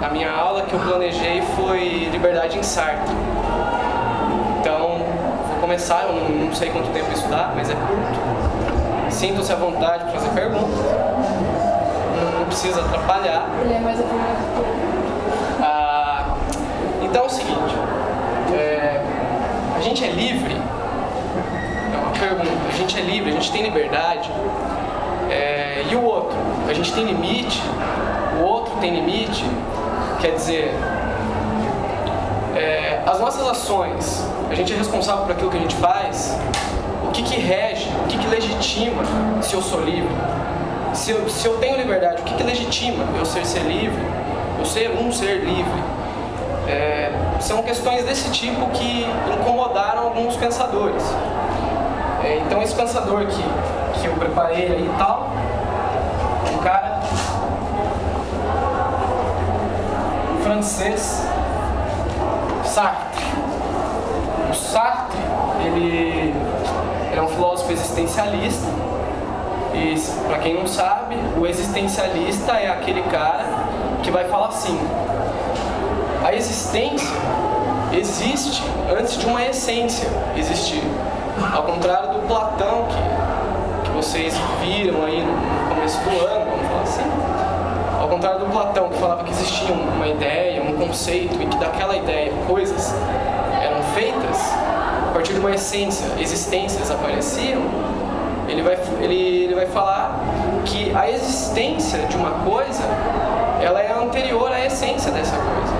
a minha aula que eu planejei foi Liberdade em Sartre. Então, vou começar, eu não sei quanto tempo isso dá, mas é curto. Sintam-se à vontade para fazer perguntas. Não precisa atrapalhar. Ele é mais Então é o seguinte, a gente é livre? É uma pergunta. A gente é livre, a gente tem liberdade? E o outro? A gente tem limite? O outro tem limite? Quer dizer, as nossas ações, a gente é responsável por aquilo que a gente faz? O que rege, o que legitima se eu sou livre? Se eu tenho liberdade, o que legitima eu ser livre? Eu ser um ser livre? São questões desse tipo que incomodaram alguns pensadores. Então esse pensador que eu preparei aí e tal, um cara francês, Sartre. O Sartre, ele é um filósofo existencialista. E, para quem não sabe, o existencialista é aquele cara que vai falar assim: a existência existe antes de uma essência existir. Ao contrário do Platão, que vocês viram aí no começo do ano, vamos falar assim. Ao contrário do Platão, que falava que existia uma ideia, um conceito, e que daquela ideia coisas eram feitas, a partir de uma essência, existências apareciam. Ele vai falar que a existência de uma coisa, ela é anterior à essência dessa coisa.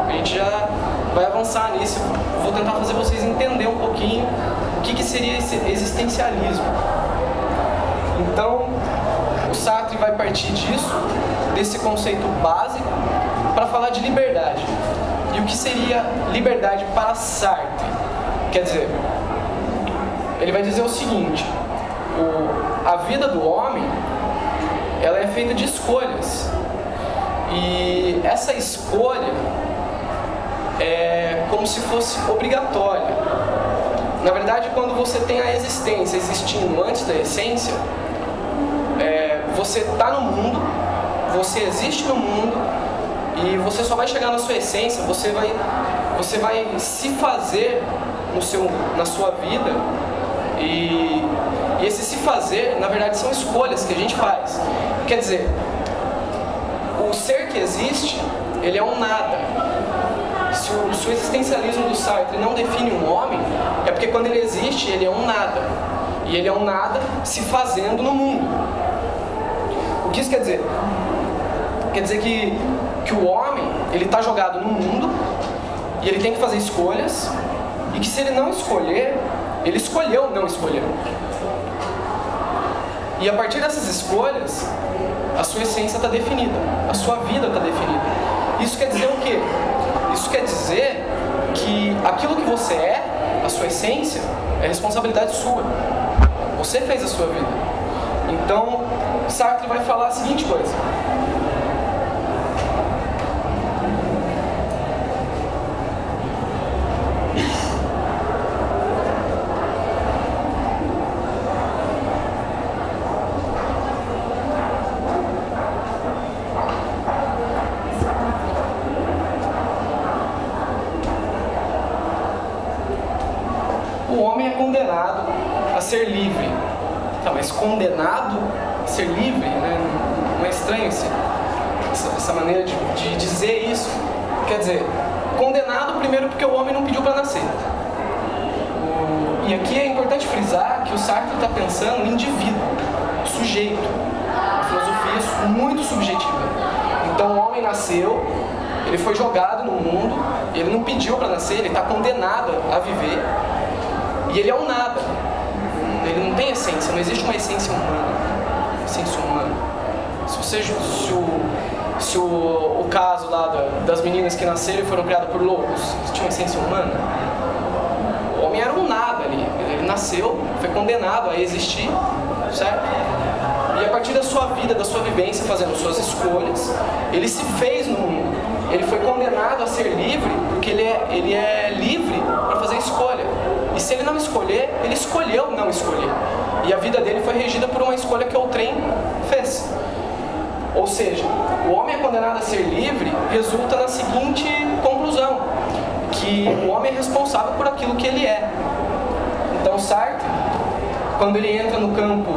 A gente já vai avançar nisso. Vou tentar fazer vocês entenderem um pouquinho o que seria esse existencialismo. Então, o Sartre vai partir disso, desse conceito básico, para falar de liberdade. E o que seria liberdade para Sartre? Quer dizer, ele vai dizer o seguinte: a vida do homem, ela é feita de escolhas. E essa escolha é como se fosse obrigatória. Na verdade, quando você tem a existência existindo antes da essência, você está no mundo, você existe no mundo, e você só vai chegar na sua essência, você vai se fazer na sua vida. E esse se fazer, na verdade, são escolhas que a gente faz. Quer dizer, o ser que existe, ele é um nada. Se o existencialismo do Sartre não define um homem, é porque quando ele existe, ele é um nada. E ele é um nada se fazendo no mundo. O que isso quer dizer? Quer dizer que o homem, ele está jogado no mundo, e ele tem que fazer escolhas, e que se ele não escolher, ele escolheu não escolher. E a partir dessas escolhas, a sua essência está definida, a sua vida está definida. Isso quer dizer o quê? Isso quer dizer que aquilo que você é, a sua essência, é responsabilidade sua. Você fez a sua vida. Então, Sartre vai falar a seguinte coisa: o homem é condenado a ser livre. Tá, mas condenado a ser livre, né? Não é estranho essa maneira de dizer isso? Quer dizer, condenado primeiro porque o homem não pediu para nascer. E aqui é importante frisar que o Sartre está pensando em indivíduo, sujeito. Uma filosofia muito subjetiva. Então o homem nasceu, ele foi jogado no mundo, ele não pediu para nascer, ele está condenado a viver. E ele é um nada. Ele não tem essência, não existe uma essência humana. Se o caso lá das meninas que nasceram e foram criadas por lobos, tinha uma essência humana? O homem era um nada ali. Ele nasceu, foi condenado a existir, certo? E a partir da sua vida, da sua vivência, fazendo suas escolhas, ele se fez no mundo. Ele foi condenado a ser livre, porque ele é livre para fazer escolha. E se ele não escolher, ele escolheu não escolher. E a vida dele foi regida por uma escolha que o trem fez. Ou seja, o homem é condenado a ser livre resulta na seguinte conclusão, que o homem é responsável por aquilo que ele é. Então Sartre, quando ele entra no campo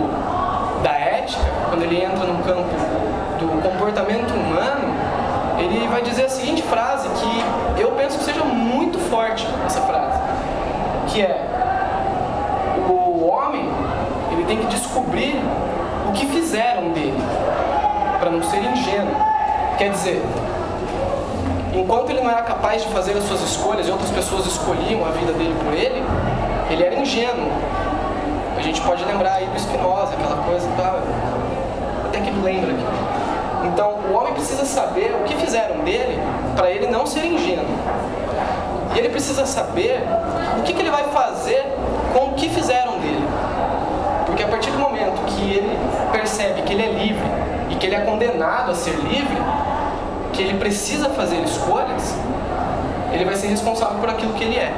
da ética, quando ele entra no campo do comportamento humano, ele vai dizer a seguinte frase, que eu penso que seja muito forte essa frase, que é: o homem, ele tem que descobrir o que fizeram dele, para não ser ingênuo. Quer dizer, enquanto ele não era capaz de fazer as suas escolhas e outras pessoas escolhiam a vida dele por ele, ele era ingênuo. A gente pode lembrar aí do Spinoza, aquela coisa e tal, até que ele lembra aqui. Então, o homem precisa saber o que fizeram dele para ele não ser ingênuo. E ele precisa saber o que ele vai fazer com o que fizeram dele. Porque a partir do momento que ele percebe que ele é livre e que ele é condenado a ser livre, que ele precisa fazer escolhas, ele vai ser responsável por aquilo que ele é.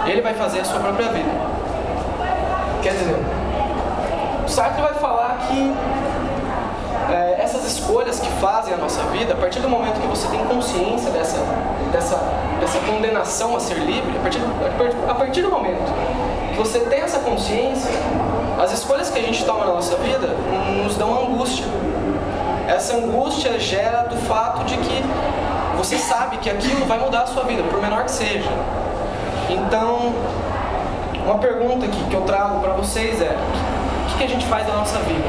Ele vai fazer a sua própria vida. Quer dizer, o Sartre vai falar que essas escolhas que fazem a nossa vida, a partir do momento que você tem consciência dessa condenação a ser livre, a partir do momento que você tem essa consciência, as escolhas que a gente toma na nossa vida nos dão angústia. Essa angústia gera do fato de que você sabe que aquilo vai mudar a sua vida, por menor que seja. Então, uma pergunta aqui que eu trago para vocês é: o que a gente faz na nossa vida?